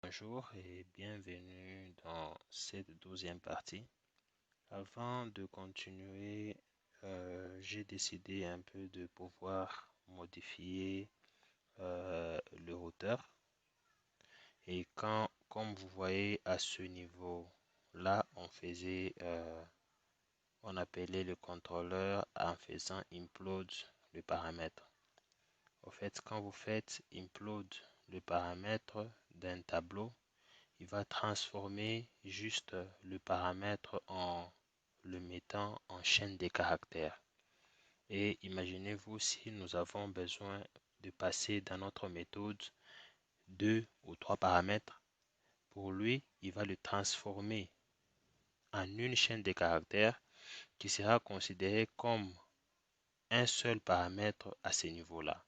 Bonjour et bienvenue dans cette 12e partie. Avant de continuer, j'ai décidé un peu de pouvoir modifier le routeur. Et comme vous voyez à ce niveau-là, on appelait le contrôleur en faisant implode le paramètre. En fait, quand vous faites implode le paramètre d'un tableau, il va transformer juste le paramètre en le mettant en chaîne de caractères. Et imaginez-vous si nous avons besoin de passer dans notre méthode 2 ou 3 paramètres. Pour lui, il va le transformer en une chaîne de caractères qui sera considérée comme un seul paramètre à ce niveau-là.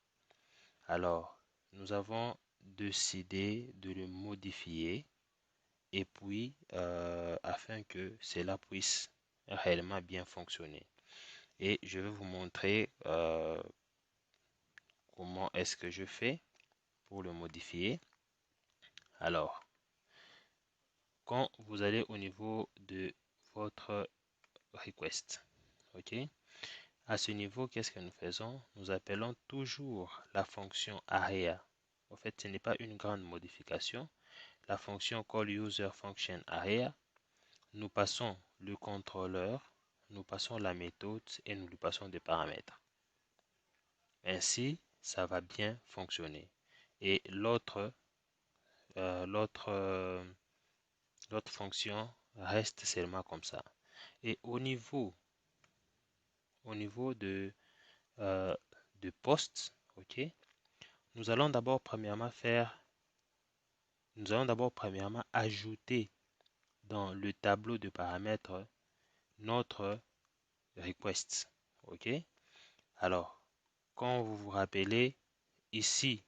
Alors, nous avons décidé de le modifier et puis afin que cela puisse réellement bien fonctionner. Et je vais vous montrer comment est-ce que je fais pour le modifier. Alors, quand vous allez au niveau de votre request, ok, à ce niveau, qu'est-ce que nous faisons? Nous appelons toujours la fonction area. En fait, ce n'est pas une grande modification. La fonction call user function area, nous passons le contrôleur, nous passons la méthode et nous lui passons des paramètres. Ainsi, ça va bien fonctionner. Et l'autre fonction reste seulement comme ça. Et au niveau de poste, ok, nous allons d'abord premièrement ajouter dans le tableau de paramètres notre request. Ok. Alors, quand vous vous rappelez ici,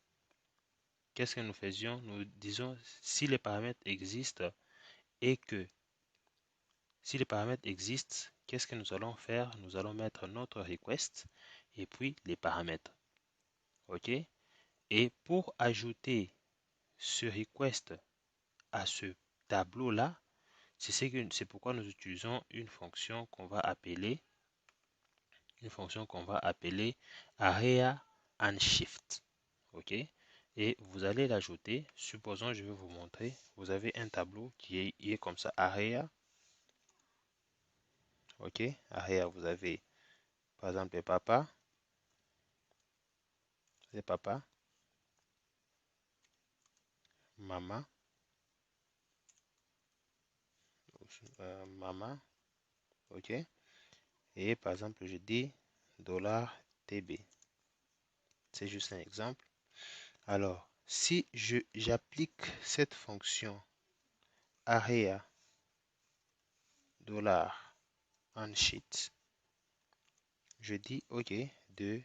qu'est-ce que nous faisions? Nous disons si les paramètres existent et que si les paramètres existent, qu'est-ce que nous allons faire? Nous allons mettre notre request et puis les paramètres. Ok. Et pour ajouter ce request à ce tableau-là, c'est pourquoi nous utilisons une fonction qu'on va appeler area and shift. Ok. Et vous allez l'ajouter. Supposons, je vais vous montrer. Vous avez un tableau qui est comme ça, area. Ok. Area, vous avez par exemple papa. C'est papa. Maman. Maman. Ok. Et par exemple, je dis $TB. C'est juste un exemple. Alors, si j'applique cette fonction area $sheet, je dis OK de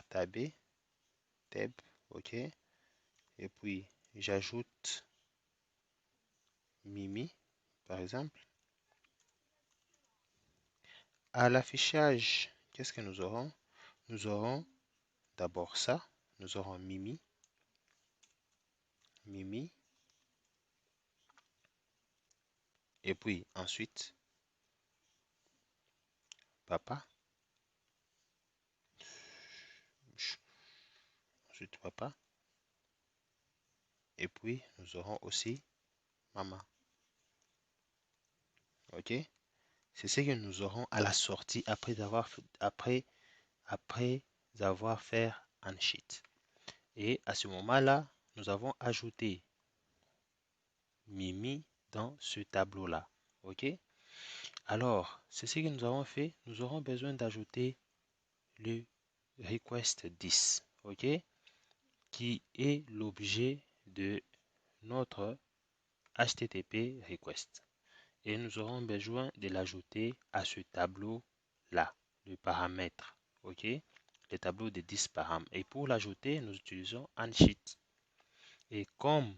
$tab, OK, et puis j'ajoute Mimi, par exemple. À l'affichage, qu'est-ce que nous aurons? Nous aurons d'abord ça, nous aurons Mimi, et puis ensuite papa, et puis nous aurons aussi maman. Ok, c'est ce que nous aurons à la sortie après avoir fait un sheet. Et à ce moment-là, nous avons ajouté Mimi dans ce tableau-là. Ok, alors c'est ce que nous avons fait. Nous aurons besoin d'ajouter le request 10, ok, qui est l'objet de notre HTTP request. Et nous aurons besoin de l'ajouter à ce tableau-là, le paramètre, ok, le tableau de 10 paramètres. Et pour l'ajouter, nous utilisons ANSHEET. Et comme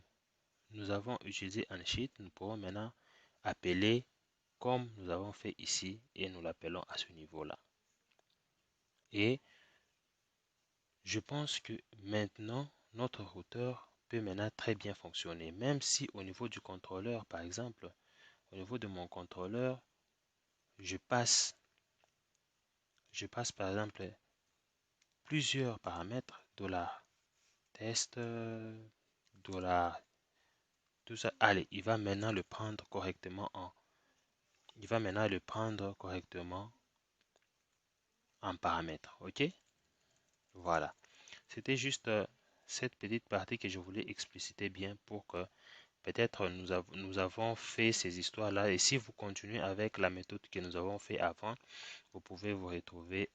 nous avons utilisé ANSHEET, nous pourrons maintenant appeler comme nous avons fait ici et nous l'appelons à ce niveau-là. Et je pense que maintenant, notre routeur peut maintenant très bien fonctionner. Même si au niveau du contrôleur, par exemple, au niveau de mon contrôleur, je passe par exemple plusieurs paramètres, $test, dollar, tout ça. Allez, il va maintenant le prendre correctement en paramètres. OK? Voilà. C'était juste cette petite partie que je voulais expliciter bien pour que peut-être nous avons fait ces histoires-là. Et si vous continuez avec la méthode que nous avons fait avant, vous pouvez vous retrouver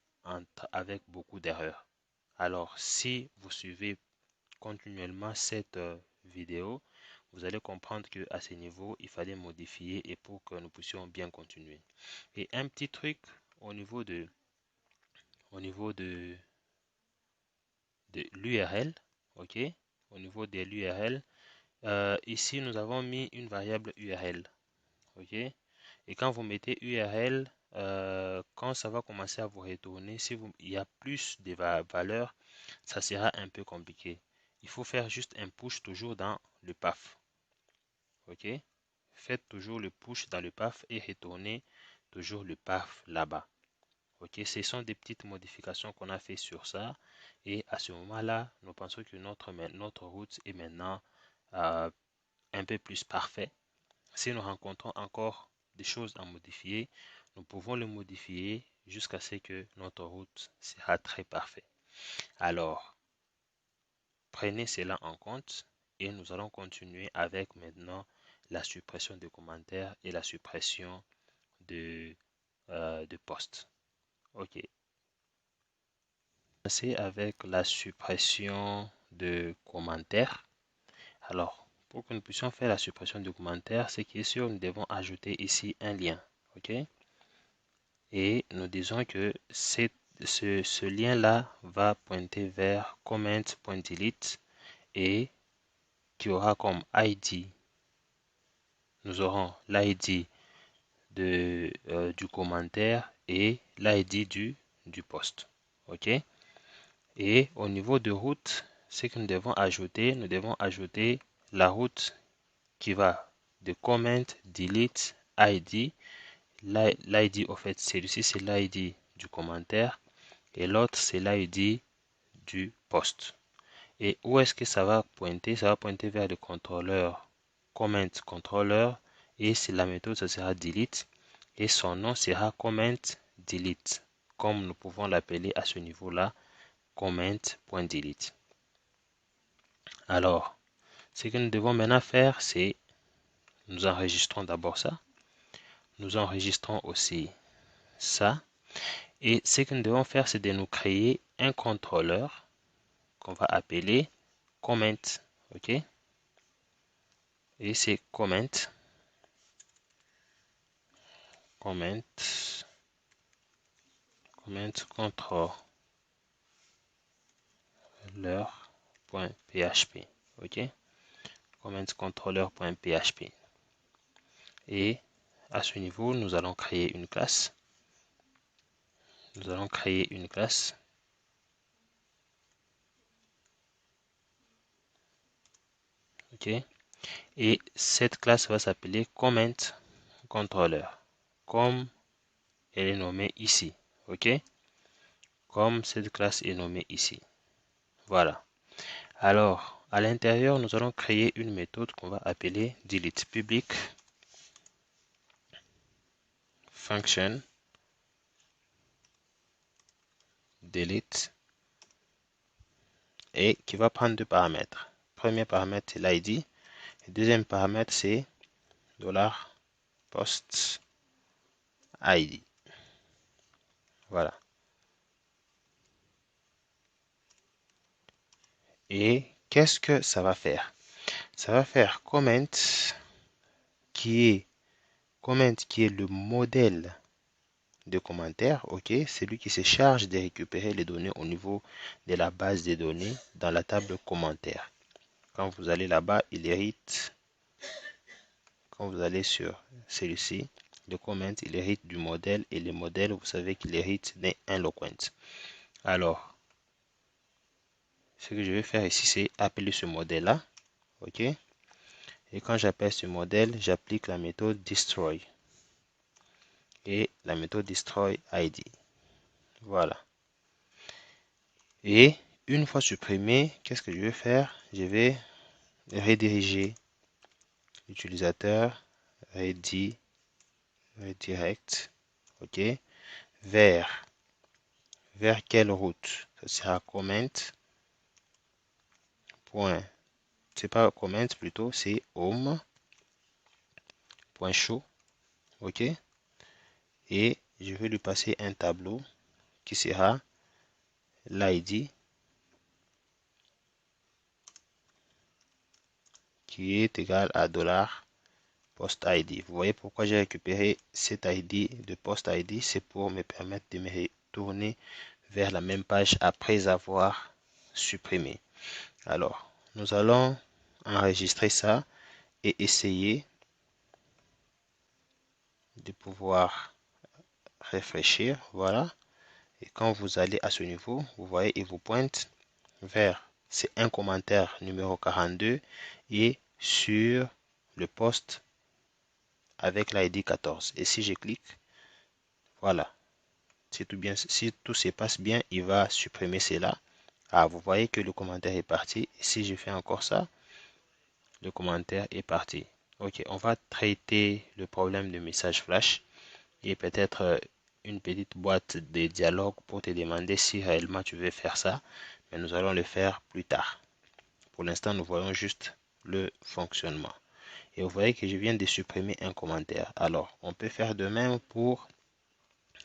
avec beaucoup d'erreurs. Alors, si vous suivez continuellement cette vidéo, vous allez comprendre que à ce niveau, il fallait modifier et pour que nous puissions bien continuer. Et un petit truc au niveau de l'URL, ok? Au niveau de l'URL, ici nous avons mis une variable URL, ok? Et quand vous mettez URL, quand ça va commencer à vous retourner, si il y a plus de valeurs, ça sera un peu compliqué. Il faut faire juste un push toujours dans le path, ok? Faites toujours le push dans le path et retournez toujours le path là-bas. Ok, ce sont des petites modifications qu'on a fait sur ça. Et à ce moment-là, nous pensons que notre route est maintenant un peu plus parfaite. Si nous rencontrons encore des choses à modifier, nous pouvons le modifier jusqu'à ce que notre route sera très parfaite. Alors, prenez cela en compte et nous allons continuer avec maintenant la suppression de commentaires et la suppression de posts. Ok. Commencer avec la suppression de commentaires. Alors, pour que nous puissions faire la suppression de commentaires, c'est qui est sûr, nous devons ajouter ici un lien. Ok? Et nous disons que ce lien-là va pointer vers comment.delete et qui aura comme ID. Nous aurons l'ID du commentaire et l'ID du post. OK? Et au niveau de route, ce que nous devons ajouter la route qui va de comment, delete, ID. L'ID, au fait, celui-ci, c'est l'ID du commentaire et l'autre, c'est l'ID du post. Et où est-ce que ça va pointer? Ça va pointer vers le contrôleur comment controller et c'est la méthode, ça sera delete et son nom sera comment delete comme nous pouvons l'appeler à ce niveau-là comment.delete. Alors, ce que nous devons maintenant faire, c'est nous enregistrons d'abord ça. Nous enregistrons aussi ça. Et ce que nous devons faire, c'est de nous créer un contrôleur qu'on va appeler comment. OK? Et c'est comment controller.php. OK? Comment controller.php. Et à ce niveau, nous allons créer une classe. OK? Et cette classe va s'appeler comment controller. Comme elle est nommée ici. OK? Comme cette classe est nommée ici. Voilà. Alors, à l'intérieur, nous allons créer une méthode qu'on va appeler delete public function delete et qui va prendre deux paramètres. Premier paramètre, c'est l'ID. Deuxième paramètre, c'est $post ID. Voilà. Et qu'est-ce que ça va faire? Ça va faire comment qui est le modèle de commentaire, ok, c'est lui qui se charge de récupérer les données au niveau de la base des données dans la table commentaires. Quand vous allez là-bas, il hérite, quand vous allez sur celui-ci, le comment, il hérite du modèle et le modèle, vous savez qu'il hérite d'un Eloquent. Alors, ce que je vais faire ici, c'est appeler ce modèle-là, OK? Et quand j'appelle ce modèle, j'applique la méthode destroy et la méthode destroy ID. Voilà. Et une fois supprimé, qu'est-ce que je vais faire? Je vais rediriger l'utilisateur redirect, OK, vers quelle route? Ça sera comment. Point. C'est pas comment plutôt, c'est home.show, OK, et je vais lui passer un tableau qui sera l'ID qui est égal à $post ID. Vous voyez pourquoi j'ai récupéré cet ID de post ID, c'est pour me permettre de me retourner vers la même page après avoir supprimé. Alors, nous allons enregistrer ça et essayer de pouvoir réfléchir. Voilà. Et quand vous allez à ce niveau, vous voyez, il vous pointe vers, c'est un commentaire numéro 42 et sur le post avec l'ID 14. Et si je clique, voilà, si tout se passe bien, il va supprimer cela. Ah, vous voyez que le commentaire est parti. Et si je fais encore ça, le commentaire est parti. Ok, on va traiter le problème de message flash et peut-être une petite boîte de dialogue pour te demander si réellement tu veux faire ça. Mais nous allons le faire plus tard. Pour l'instant, nous voyons juste le fonctionnement. Et vous voyez que je viens de supprimer un commentaire. Alors, on peut faire de même pour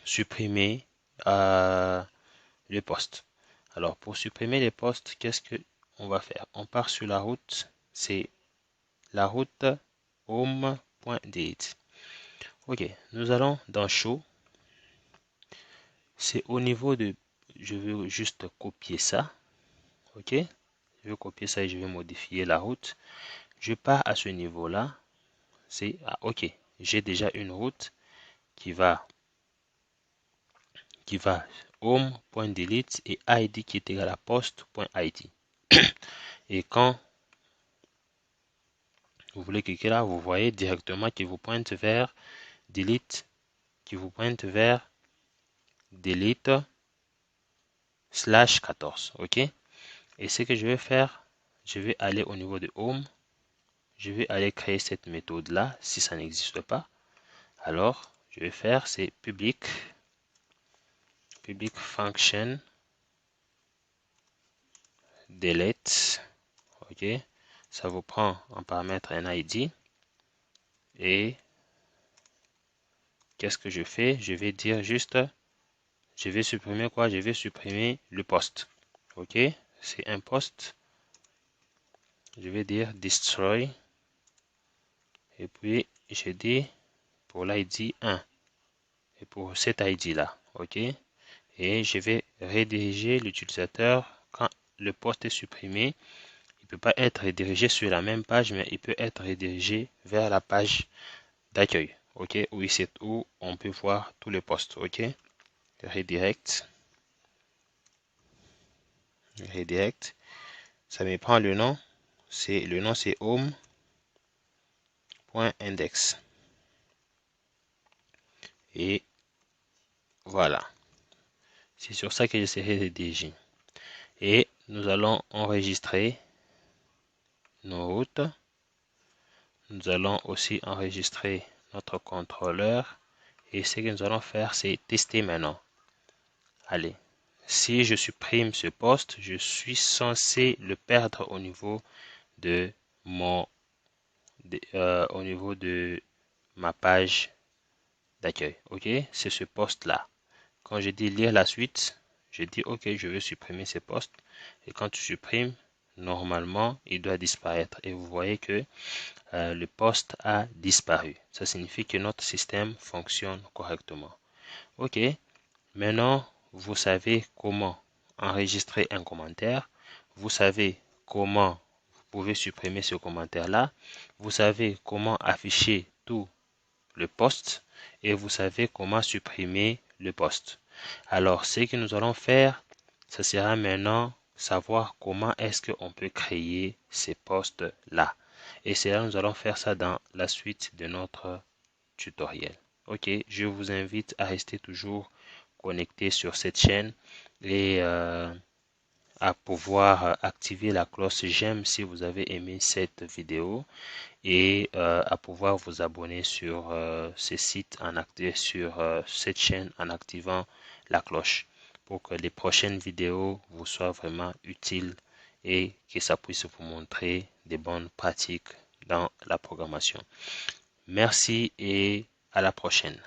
supprimer le post. Alors, pour supprimer les posts, qu'est-ce que on va faire? On part sur la route, c'est la route home.delete. Ok, nous allons dans show. C'est au niveau de, je veux juste copier ça. Ok, je vais copier ça et je vais modifier la route. Je pars à ce niveau-là. C'est ok, j'ai déjà une route qui va home.delete et id qui est égal à post.id. Et quand vous voulez cliquer là, vous voyez directement qu'il vous pointe vers delete, qui vous pointe vers delete /14. Ok. Et ce que je vais faire, je vais aller au niveau de home. Je vais aller créer cette méthode là si ça n'existe pas. Alors, je vais faire c'est public function delete. Ok. Ça vous prend en paramètre un ID. Et qu'est-ce que je fais? Je vais dire juste, je vais supprimer quoi? Je vais supprimer le post. Ok, c'est un post. Je vais dire destroy. Et puis, je dis pour l'ID 1. Et pour cet ID là. Ok. Et je vais rediriger l'utilisateur quand le post est supprimé. Il ne peut pas être redirigé sur la même page, mais il peut être redirigé vers la page d'accueil. Ok, où on peut voir tous les posts. Ok. Redirect. Ça me prend le nom. Le nom c'est home.index. Et voilà. C'est sur ça que j'essaierai de diriger. Et nous allons enregistrer nos routes. Nous allons aussi enregistrer notre contrôleur. Et ce que nous allons faire, c'est tester maintenant. Allez. Si je supprime ce poste, je suis censé le perdre au niveau de au niveau de ma page d'accueil. Ok, c'est ce poste là. Quand je dis lire la suite, je dis ok, je veux supprimer ces postes. Et quand tu supprimes, normalement, il doit disparaître. Et vous voyez que le poste a disparu. Ça signifie que notre système fonctionne correctement. Ok, maintenant, vous savez comment enregistrer un commentaire. Vous savez comment vous pouvez supprimer ce commentaire-là. Vous savez comment afficher tout le poste et vous savez comment supprimer le poste. Alors, ce que nous allons faire, ce sera maintenant savoir comment est-ce qu'on peut créer ces postes-là. Et c'est là nous allons faire ça dans la suite de notre tutoriel. Ok, je vous invite à rester toujours connecté sur cette chaîne et à pouvoir activer la cloche j'aime si vous avez aimé cette vidéo et à pouvoir vous abonner sur ce site sur cette chaîne en activant la cloche pour que les prochaines vidéos vous soient vraiment utiles et que ça puisse vous montrer des bonnes pratiques dans la programmation. Merci et à la prochaine.